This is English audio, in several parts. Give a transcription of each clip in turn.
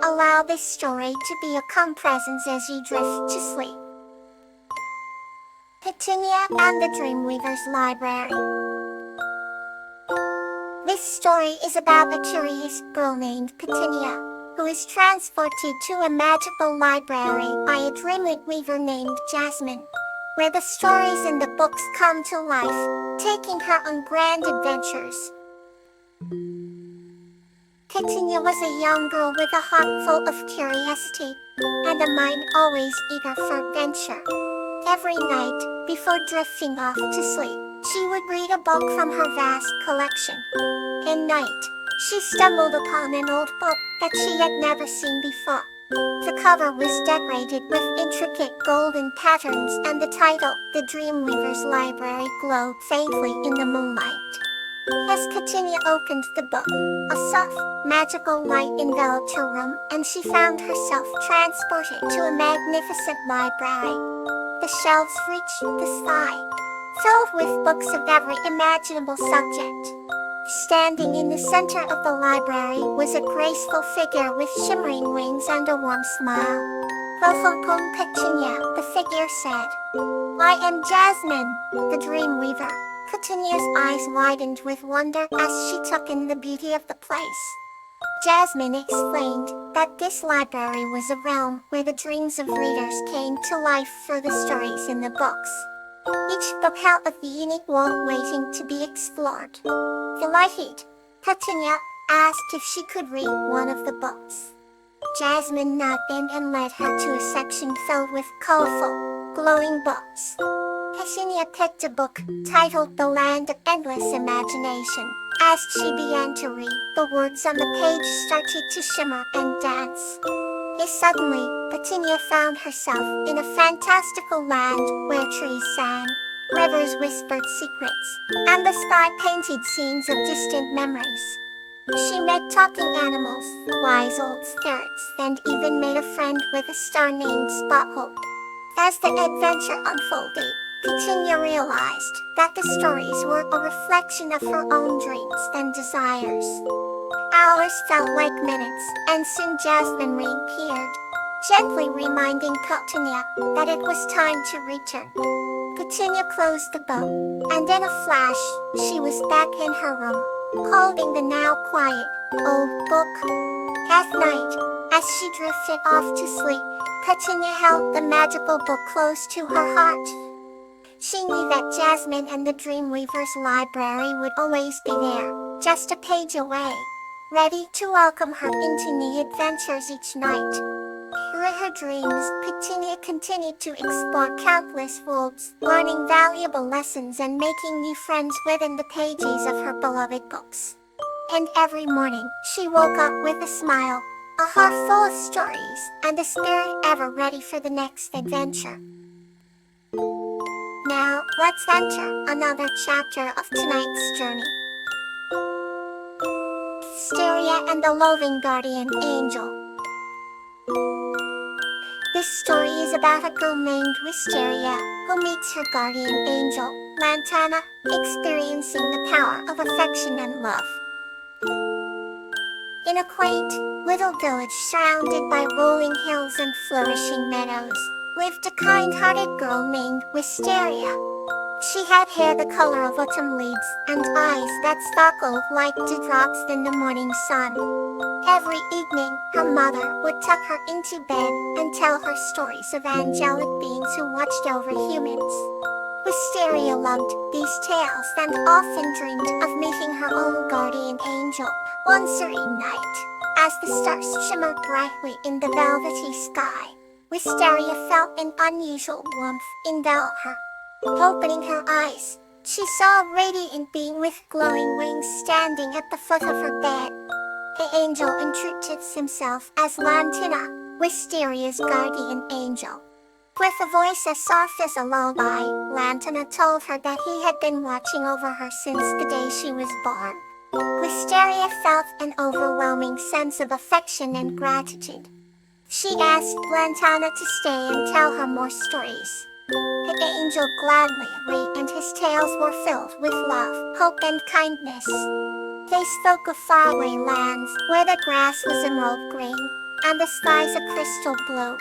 Allow this story to be a calm presence as you drift to sleep. Petunia and the Dreamweaver's Library. This story is about a curious girl named Petunia, who is transported to a magical library by a dreamland weaver named Jasmine, where the stories in the books come to life, taking her on grand adventures. Petunia was a young girl with a heart full of curiosity, and a mind always eager for adventure. Every night, before drifting off to sleep, she would read a book from her vast collection. One night, she stumbled upon an old book that she had never seen before. The cover was decorated with intricate golden patterns, and the title, The Dreamweaver's Library, glowed faintly in the moonlight. As Petunia opened the book, a soft, magical light enveloped her room, and she found herself transported to a magnificent library. The shelves reached the sky, filled with books of every imaginable subject. Standing in the center of the library was a graceful figure with shimmering wings and a warm smile. Welcome, Petunia, the figure said. I am Jasmine, the Dreamweaver. Petunia's eyes widened with wonder as she took in the beauty of the place. Jasmine explained that this library was a realm where the dreams of readers came to life through the stories in the books. Each book held a unique world waiting to be explored. Delighted, Petunia asked if she could read one of the books. Jasmine nodded and led her to a section filled with colorful, glowing books. Petunia picked a book titled The Land of Endless Imagination. As she began to read, the words on the page started to shimmer and dance. Suddenly, Petunia found herself in a fantastical land where trees sang, rivers whispered secrets, and the sky painted scenes of distant memories. She met talking animals, wise old spirits, and even made a friend with a star named Spothope. As the adventure unfolded, Petunia realized that the stories were a reflection of her own dreams and desires. Hours felt like minutes, and soon Jasmine reappeared, gently reminding Petunia that it was time to return. Petunia closed the book, and in a flash, she was back in her room, holding the now quiet, old book. That night, as she drifted off to sleep, Petunia held the magical book close to her heart. She knew that Jasmine and the Dreamweaver's library would always be there, just a page away, ready to welcome her into new adventures each night. Through her dreams, Petunia continued to explore countless worlds, learning valuable lessons and making new friends within the pages of her beloved books. And every morning, she woke up with a smile, a heart full of stories, and a spirit ever ready for the next adventure. Now, let's enter another chapter of tonight's journey. Wisteria and the Loving Guardian Angel. This story is about a girl named Wisteria, who meets her guardian angel, Lantana, experiencing the power of affection and love. In a quaint, little village surrounded by rolling hills and flourishing meadows, lived a kind-hearted girl named Wisteria. She had hair the color of autumn leaves and eyes that sparkled like dewdrops in the morning sun. Every evening, her mother would tuck her into bed and tell her stories of angelic beings who watched over humans. Wisteria loved these tales and often dreamed of meeting her own guardian angel one serene night. As the stars shimmered brightly in the velvety sky, Wisteria felt an unusual warmth envelop her. Opening her eyes, she saw a radiant being with glowing wings standing at the foot of her bed. The angel introduced himself as Lantana, Wisteria's guardian angel. With a voice as soft as a lullaby, Lantana told her that he had been watching over her since the day she was born. Wisteria felt an overwhelming sense of affection and gratitude. She asked Lantana to stay and tell her more stories. The angel gladly agreed, and his tales were filled with love, hope, and kindness. They spoke of faraway lands where the grass was emerald green, and the sky's a crystal blue.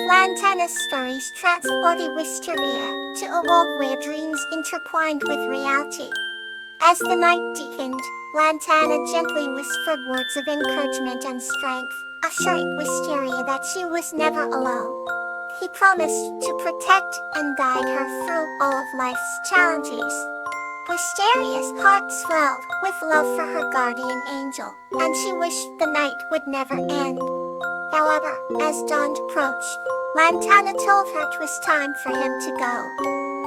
Lantana's stories transported Wisteria to a world where dreams intertwined with reality. As the night deepened, Lantana gently whispered words of encouragement and strength, assuring Wisteria that she was never alone. He promised to protect and guide her through all of life's challenges. Wisteria's heart swelled with love for her guardian angel, and she wished the night would never end. However, as dawn approached, Lantana told her it was time for him to go.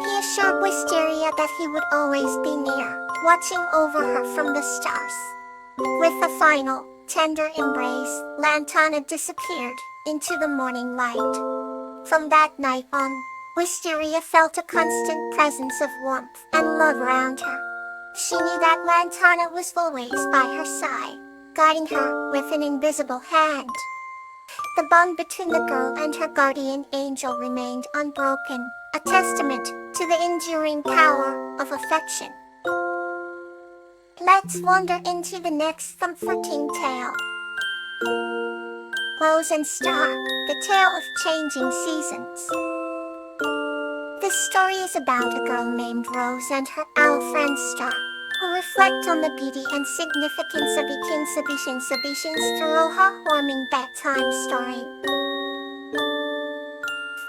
He assured Wisteria that he would always be near, watching over her from the stars. With a final, tender embrace, Lantana disappeared into the morning light. From that night on, Wisteria felt a constant presence of warmth and love around her. She knew that Lantana was always by her side, guiding her with an invisible hand. The bond between the girl and her guardian angel remained unbroken, a testament to the enduring power of affection. Let's wander into the next comforting tale. Rose and Star, the Tale of Changing Seasons. This story is about a girl named Rose and her owl friend Star, who reflect on the beauty and significance of eating through a heartwarming bedtime story.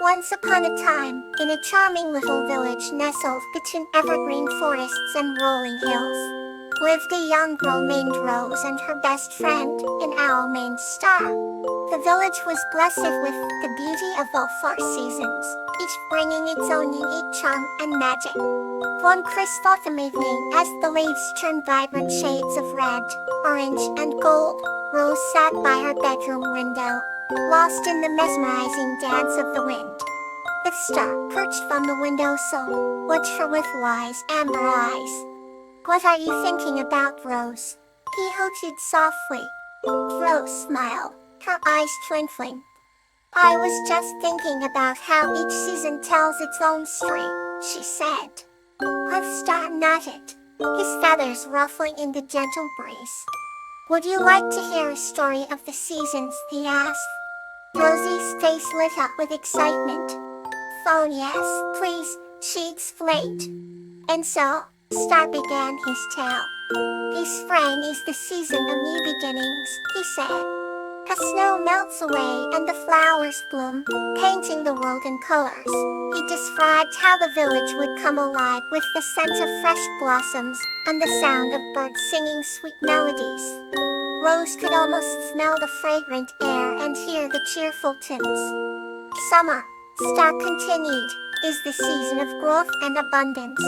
Once upon a time, in a charming little village nestled between evergreen forests and rolling hills, lived a young girl named Rose and her best friend, an owl named Star. The village was blessed with the beauty of all four seasons, each bringing its own unique charm and magic. One crisp autumn evening, as the leaves turned vibrant shades of red, orange, and gold, Rose sat by her bedroom window, lost in the mesmerizing dance of the wind. The Star, perched from the windowsill, watched her with wise amber eyes. "What are you thinking about, Rose?" he hooted softly. Rose smiled, her eyes twinkling. "I was just thinking about how each season tells its own story," she said. Star nodded, his feathers ruffling in the gentle breeze. "Would you like to hear a story of the seasons?" he asked. Rosie's face lit up with excitement. "Oh yes, please," she explained. And so, Star began his tale. "This spring is the season of new beginnings," he said. "The snow melts away and the flowers bloom, painting the world in colors." He described how the village would come alive with the scent of fresh blossoms and the sound of birds singing sweet melodies. Rose could almost smell the fragrant air and hear the cheerful tunes. "Summer," Star continued, "is the season of growth and abundance.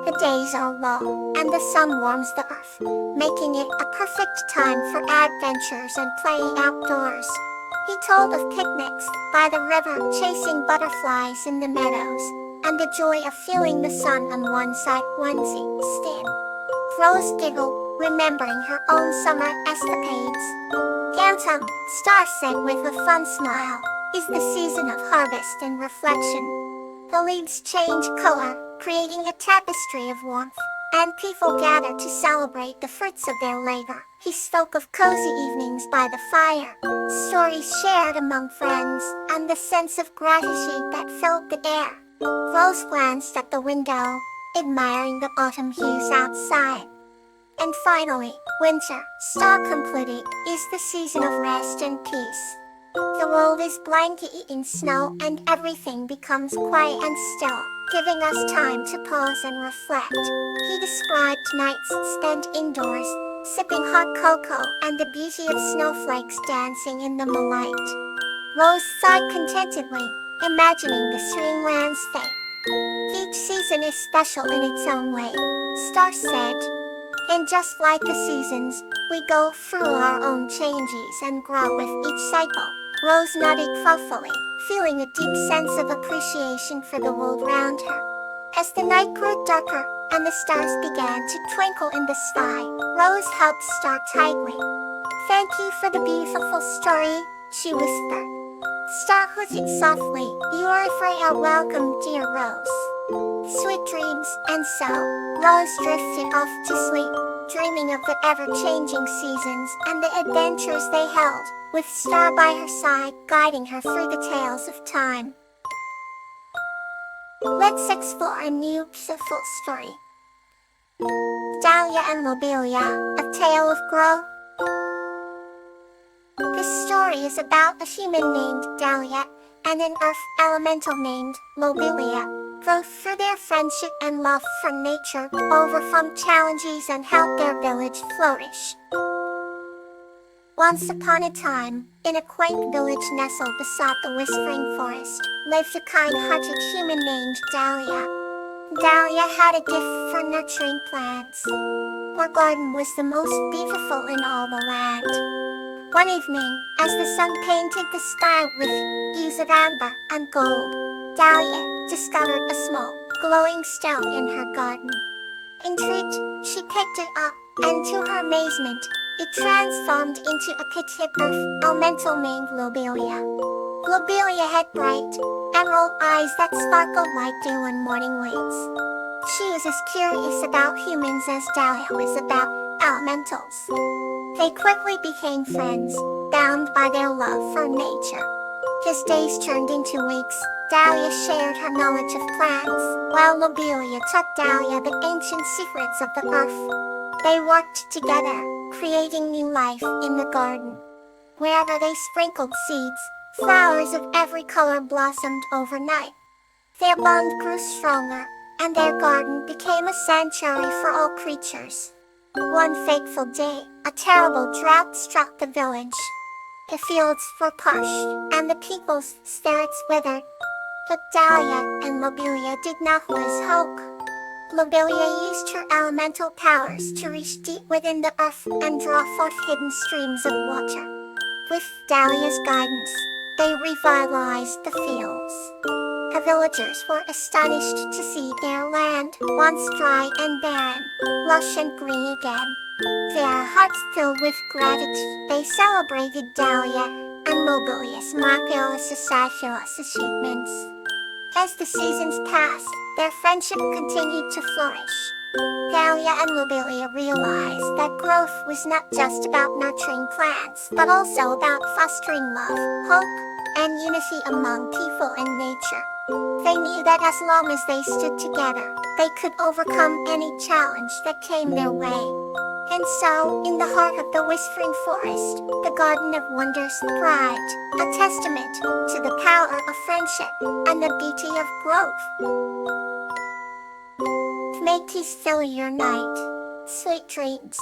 The days are long, and the sun warms the earth, making it a perfect time for adventures and playing outdoors." He told of picnics by the river, chasing butterflies in the meadows, and the joy of feeling the sun on one side onesie skin. Rose giggled, remembering her own summer escapades. "Autumn," Star said with a fun smile, "is the season of harvest and reflection. The leaves change color, creating a tapestry of warmth, and people gather to celebrate the fruits of their labor." He spoke of cozy evenings by the fire, stories shared among friends, and the sense of gratitude that filled the air. Rose glanced at the window, admiring the autumn hues outside. "And finally, winter," Star concluded, "is the season of rest and peace. The world is blanketed in snow and everything becomes quiet and still, giving us time to pause and reflect." He described nights spent indoors, sipping hot cocoa and the beauty of snowflakes dancing in the moonlight. Rose sighed contentedly, imagining the serene landscape. "Each season is special in its own way," Star said. "And just like the seasons, we go through our own changes and grow with each cycle." Rose nodded thoughtfully, feeling a deep sense of appreciation for the world around her. As the night grew darker and the stars began to twinkle in the sky, Rose hugged Star tightly. "Thank you for the beautiful story," she whispered. Star hooted softly, "You are very welcome, dear Rose. Sweet dreams." And so, Rose drifted off to sleep, dreaming of the ever-changing seasons and the adventures they held, with Star by her side guiding her through the tales of time. Let's explore a new beautiful story. Dahlia and Lobelia, A Tale of Growth. This story is about a human named Dahlia and an earth elemental named Lobelia, both through their friendship and love for nature, overcome challenges and help their village flourish. Once upon a time, in a quaint village nestled beside the whispering forest, lived a kind-hearted human named Dahlia. Dahlia had a gift for nurturing plants. Her garden was the most beautiful in all the land. One evening, as the sun painted the sky with hues of amber and gold, Dahlia discovered a small, glowing stone in her garden. Intrigued, she picked it up, and to her amazement, it transformed into a petite earth elemental named Lobelia. Lobelia had bright, emerald eyes that sparkled like dew on morning waves. She was as curious about humans as Dahlia was about elementals. They quickly became friends, bound by their love for nature. As days turned into weeks, Dahlia shared her knowledge of plants, while Lobelia taught Dahlia the ancient secrets of the earth. They worked together, creating new life in the garden. Wherever they sprinkled seeds, flowers of every color blossomed overnight. Their bond grew stronger, and their garden became a sanctuary for all creatures. One fateful day, a terrible drought struck the village. The fields were parched, and the people's spirits withered. But Dahlia and Lobelia did not lose hope. Lobelia used her elemental powers to reach deep within the earth and draw forth hidden streams of water. With Dahlia's guidance, they revitalized the fields. The villagers were astonished to see their land, once dry and barren, lush and green again. Their hearts filled with gratitude, they celebrated Dahlia and Lobelia's miraculous achievements. As the seasons passed, their friendship continued to flourish. Dahlia and Lobelia realized that growth was not just about nurturing plants, but also about fostering love, hope, and unity among people and nature. They knew that as long as they stood together, they could overcome any challenge that came their way. And so, in the heart of the whispering forest, the Garden of Wonders thrived, a testament to the power of friendship and the beauty of growth. May peace fill your night. Sweet dreams.